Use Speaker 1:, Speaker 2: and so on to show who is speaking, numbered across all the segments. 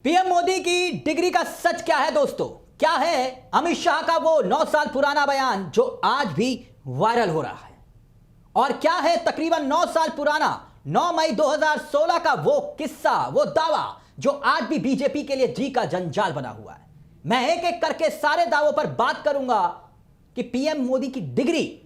Speaker 1: PM Modi की degree का सच क्या है दोस्तों? क्या है अमित शाह का वो 9 साल पुराना बयान जो आज भी वायरल हो रहा है? और क्या है तकरीबन 9 साल पुराना 9 मई 2016 का वो किस्सा, वो दावा जो आज भी बीजेपी के लिए जी का जंजाल बना हुआ है? मैं एक एक करके सारे दावों पर बात करूंगा कि पीएम मोदी की डिग्री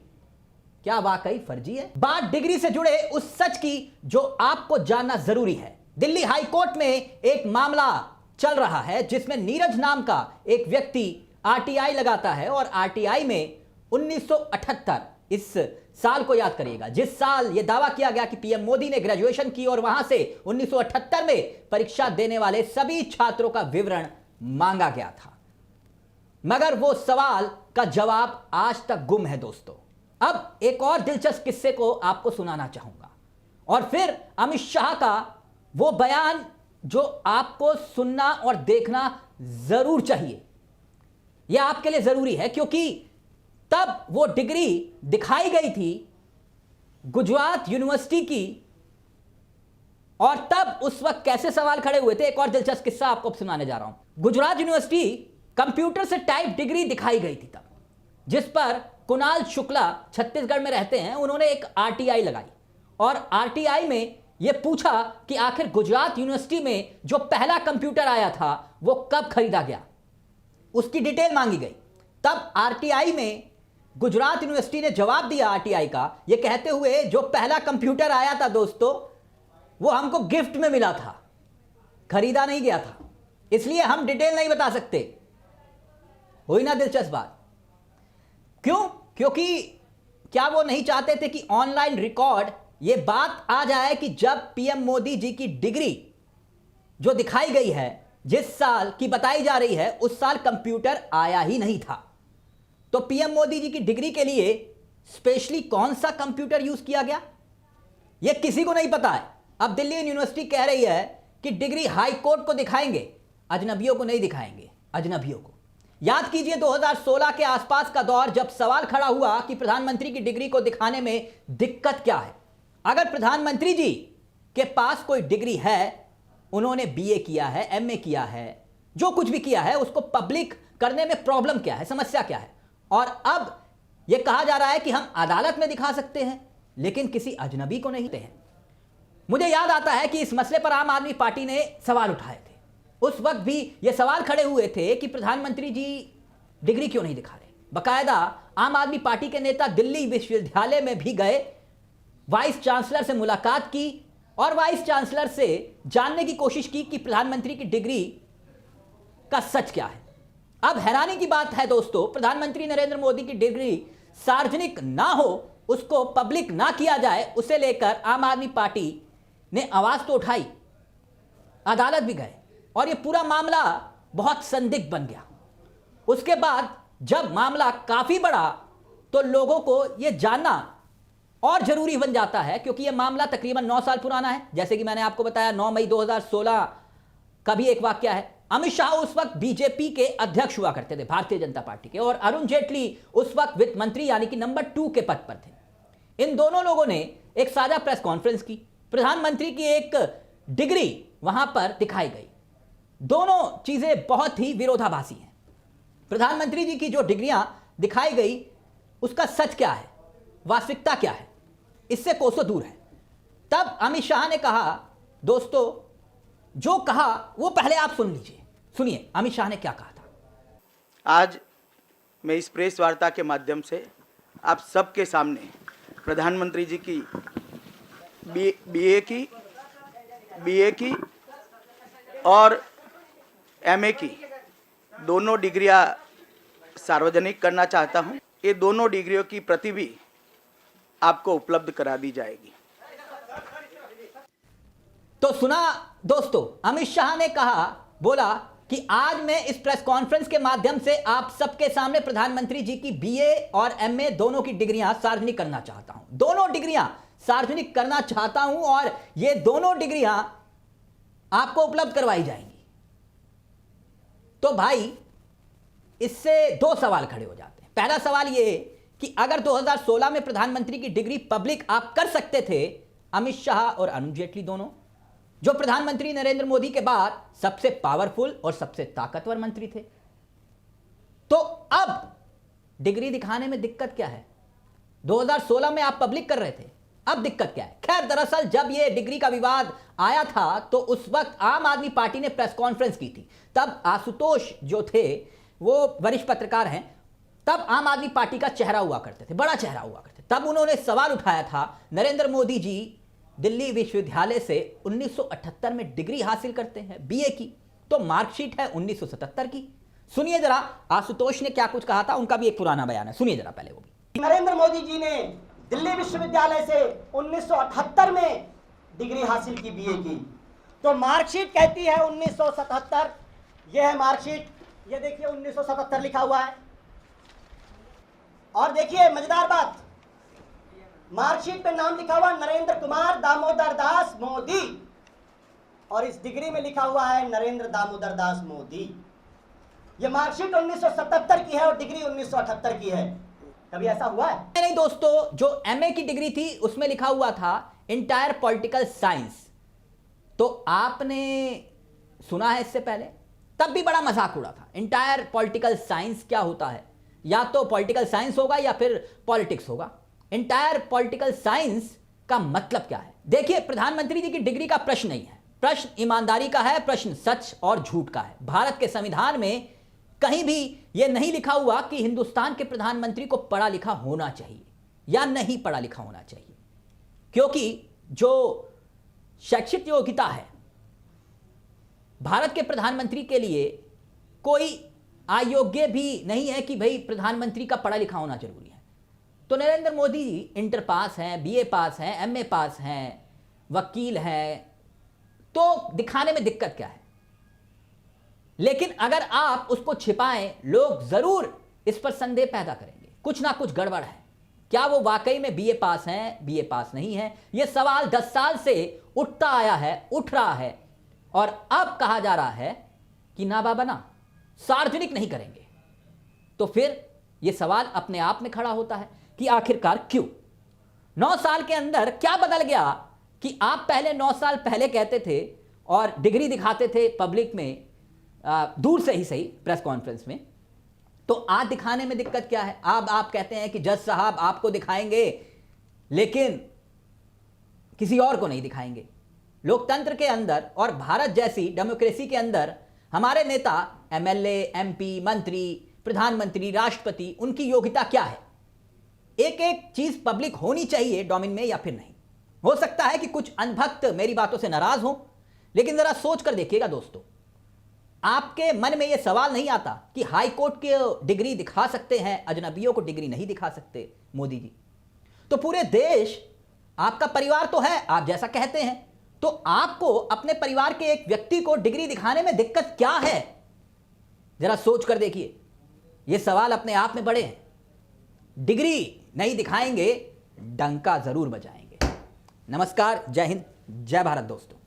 Speaker 1: क्या वाकई फर्जी है। बात डिग्री से जुड़े उस सच की जो आपको जानना जरूरी है। दिल्ली हाई कोर्ट में एक मामला चल रहा है जिसमें नीरज नाम का एक व्यक्ति आरटीआई लगाता है और आरटीआई में 1978 इस साल को याद करिएगा, जिस साल यह दावा किया गया कि पीएम मोदी ने ग्रेजुएशन की और वहां से 1978 में परीक्षा देने वाले सभी छात्रों का विवरण मांगा गया था, मगर वो सवाल का जवाब आज तक गुम है दोस्तों। अब एक और दिलचस्प किस्से को आपको सुनाना चाहूंगा और फिर अमित शाह का वो बयान जो आपको सुनना और देखना जरूर चाहिए। यह आपके लिए जरूरी है क्योंकि तब वो डिग्री दिखाई गई थी गुजरात यूनिवर्सिटी की और तब उस वक्त कैसे सवाल खड़े हुए थे। एक और दिलचस्प किस्सा आपको सुनाने जा रहा हूं। गुजरात यूनिवर्सिटी कंप्यूटर से टाइप डिग्री दिखाई गई थी तब, जिस पर कुणाल शुक्ला छत्तीसगढ़ में रहते हैं, उन्होंने एक आरटीआई लगाई और आरटीआई में यह पूछा कि आखिर गुजरात यूनिवर्सिटी में जो पहला कंप्यूटर आया था वो कब खरीदा गया, उसकी डिटेल मांगी गई। तब आरटीआई में गुजरात यूनिवर्सिटी ने जवाब दिया आरटीआई का, यह कहते हुए जो पहला कंप्यूटर आया था दोस्तों वो हमको गिफ्ट में मिला था, खरीदा नहीं गया था, इसलिए हम डिटेल नहीं बता सकते। हुई ना दिलचस्प बात? क्यों? क्योंकि क्या वो नहीं चाहते थे कि ऑनलाइन रिकॉर्ड ये बात आ जाए कि जब पीएम मोदी जी की डिग्री जो दिखाई गई है, जिस साल की बताई जा रही है, उस साल कंप्यूटर आया ही नहीं था। तो पीएम मोदी जी की डिग्री के लिए स्पेशली कौन सा कंप्यूटर यूज किया गया यह किसी को नहीं पता है। अब दिल्ली यूनिवर्सिटी कह रही है कि डिग्री हाई कोर्ट को दिखाएंगे, अजनबियों को नहीं दिखाएंगे। अजनबियों को याद कीजिए 2016 के आसपास का दौर, जब सवाल खड़ा हुआ कि प्रधानमंत्री की डिग्री को दिखाने में दिक्कत क्या है। अगर प्रधानमंत्री जी के पास कोई डिग्री है, उन्होंने बीए किया है, एमए किया है, जो कुछ भी किया है, उसको पब्लिक करने में प्रॉब्लम क्या है, समस्या क्या है? और अब यह कहा जा रहा है कि हम अदालत में दिखा सकते हैं लेकिन किसी अजनबी को नहीं हैं। मुझे याद आता है कि इस मसले पर आम आदमी पार्टी ने सवाल उठाए थे। उस वक्त भी यह सवाल खड़े हुए थे कि प्रधानमंत्री जी डिग्री क्यों नहीं दिखा रहे। बाकायदा आम आदमी पार्टी के नेता दिल्ली विश्वविद्यालय में भी गए, वाइस चांसलर से मुलाकात की और वाइस चांसलर से जानने की कोशिश की कि प्रधानमंत्री की डिग्री का सच क्या है। अब हैरानी की बात है दोस्तों, प्रधानमंत्री नरेंद्र मोदी की डिग्री सार्वजनिक ना हो, उसको पब्लिक ना किया जाए, उसे लेकर आम आदमी पार्टी ने आवाज तो उठाई, अदालत भी गए और यह पूरा मामला बहुत संदिग्ध बन गया। उसके बाद जब मामला काफी बढ़ा तो लोगों को यह जानना और जरूरी बन जाता है, क्योंकि यह मामला तकरीबन 9 साल पुराना है। जैसे कि मैंने आपको बताया 9 मई 2016 का भी एक वाकया है। अमित शाह उस वक्त बीजेपी के अध्यक्ष हुआ करते थे, भारतीय जनता पार्टी के, और अरुण जेटली उस वक्त वित्त मंत्री यानी कि नंबर 2 के पद पर थे। इन दोनों लोगों ने एक साझा प्रेस कॉन्फ्रेंस की, प्रधानमंत्री की एक डिग्री वहां पर दिखाई गई। दोनों चीजें बहुत ही विरोधाभासी हैं। प्रधानमंत्री जी की जो डिग्रियां दिखाई गई उसका सच क्या है, वास्तविकता क्या है, इससे कोसों दूर है। तब अमित शाह ने कहा, दोस्तों जो कहा वो पहले आप सुन लीजिए, सुनिए अमित शाह ने क्या कहा था।
Speaker 2: आज मैं इस प्रेस वार्ता के माध्यम से आप सबके सामने प्रधानमंत्री जी की बीए की और एमए की दोनों डिग्रियां सार्वजनिक करना चाहता हूं। ये दोनों डिग्रियों की प्रति भी आपको उपलब्ध करा दी जाएगी।
Speaker 1: तो सुना दोस्तों, अमित शाह ने कहा, बोला कि आज मैं इस प्रेस कॉन्फ्रेंस के माध्यम से आप सबके सामने प्रधानमंत्री जी की बीए और एमए दोनों की डिग्रियां सार्वजनिक करना चाहता हूं। दोनों डिग्रियां सार्वजनिक करना चाहता हूं और ये दोनों डिग्रियां आपको उपलब्ध करवाई जाएंगी। तो भाई इससे दो सवाल खड़े हो जाते हैं। पहला सवाल ये कि अगर 2016 में प्रधानमंत्री की डिग्री पब्लिक आप कर सकते थे, अमित शाह और अरुण जेटली दोनों, जो प्रधानमंत्री नरेंद्र मोदी के बाद सबसे पावरफुल और सबसे ताकतवर मंत्री थे। तो अब डिग्री दिखाने में दिक्कत क्या है? 2016 में आप पब्लिक कर रहे थे, अब दिक्कत क्या है? खैर, दरअसल जब यह डिग्री का विवाद आया था तो उस वक्त आम आदमी पार्टी ने प्रेस कॉन्फ्रेंस की थी। तब आशुतोष जो थे वो वरिष्ठ पत्रकार हैं, तब आम आदमी पार्टी का चेहरा हुआ करते थे, बड़ा चेहरा हुआ करते थे। तब उन्होंने सवाल उठाया था, नरेंद्र मोदी जी दिल्ली विश्वविद्यालय से 1978 में डिग्री हासिल करते हैं बीए की, तो मार्कशीट है 1977 की। सुनिए जरा आशुतोष ने क्या कुछ कहा था, उनका भी एक पुराना बयान है, सुनिए जरा पहले वो भी।
Speaker 3: नरेंद्र मोदी जी ने दिल्ली विश्वविद्यालय से 1978 में डिग्री हासिल की बीए की, तो मार्कशीट कहती है 1977। यह है मार्कशीट, ये देखिए 1977 लिखा हुआ है। और देखिए मजेदार बात, मार्कशीट पे नाम लिखा हुआ नरेंद्र कुमार दामोदर दास मोदी, और इस डिग्री में लिखा हुआ है नरेंद्र दामोदर दास मोदी। ये मार्कशीट 1977 की है और डिग्री 1978 की है। कभी ऐसा हुआ है?
Speaker 1: नहीं दोस्तों, जो एमए की डिग्री थी उसमें लिखा हुआ था इंटायर पॉलिटिकल साइंस। तो आपने सुना है इससे पहले, तब भी बड़ा मजाक उड़ा था। इंटायर पॉलिटिकल साइंस क्या होता है? या तो पॉलिटिकल साइंस होगा या फिर पॉलिटिक्स होगा। इंटायर पॉलिटिकल साइंस का मतलब क्या है? देखिए, प्रधानमंत्री जी की डिग्री का प्रश्न नहीं है, प्रश्न ईमानदारी का है, प्रश्न सच और झूठ का है। भारत के संविधान में कहीं भी यह नहीं लिखा हुआ कि हिंदुस्तान के प्रधानमंत्री को पढ़ा लिखा होना चाहिए या नहीं पढ़ा लिखा होना चाहिए, क्योंकि जो शैक्षिक योग्यता है भारत के प्रधानमंत्री के लिए, कोई अयोग्य भी नहीं है कि भाई प्रधानमंत्री का पढ़ा लिखा होना जरूरी है। तो नरेंद्र मोदी इंटर पास हैं, बीए पास हैं, एमए पास हैं, वकील हैं, तो दिखाने में दिक्कत क्या है? लेकिन अगर आप उसको छिपाएं, लोग जरूर इस पर संदेह पैदा करेंगे, कुछ ना कुछ गड़बड़ है। क्या वो वाकई में बीए पास हैं, बीए पास नहीं है? यह सवाल 10 साल से उठता आया है, उठ रहा है, और अब कहा जा रहा है कि ना बाबा ना, सार्वजनिक नहीं करेंगे। तो फिर यह सवाल अपने आप में खड़ा होता है कि आखिरकार क्यों? 9 साल के अंदर क्या बदल गया कि आप पहले 9 साल पहले कहते थे और डिग्री दिखाते थे पब्लिक में, दूर से ही सही, प्रेस कॉन्फ्रेंस में, तो आज दिखाने में दिक्कत क्या है? आप कहते हैं कि जज साहब आपको दिखाएंगे लेकिन किसी और को नहीं दिखाएंगे। लोकतंत्र के अंदर और भारत जैसी डेमोक्रेसी के अंदर हमारे नेता, एमएलए, एमपी, मंत्री, प्रधानमंत्री, राष्ट्रपति, उनकी योग्यता क्या है? एक एक चीज पब्लिक होनी चाहिए डोमेन में या फिर नहीं? हो सकता है कि कुछ अनभक्त मेरी बातों से नाराज हो, लेकिन जरा सोच कर देखिएगा दोस्तों, आपके मन में यह सवाल नहीं आता कि हाई कोर्ट की डिग्री दिखा सकते हैं, अजनबियों को डिग्री नहीं दिखा सकते मोदी जी? तो पूरे देश आपका परिवार तो है, आप जैसा कहते हैं, तो आपको अपने परिवार के एक व्यक्ति को डिग्री दिखाने में दिक्कत क्या है? जरा सोच कर देखिए, यह सवाल अपने आप में बड़े हैं। डिग्री नहीं दिखाएंगे, डंका जरूर बजाएंगे। नमस्कार, जय हिंद, जय भारत दोस्तों।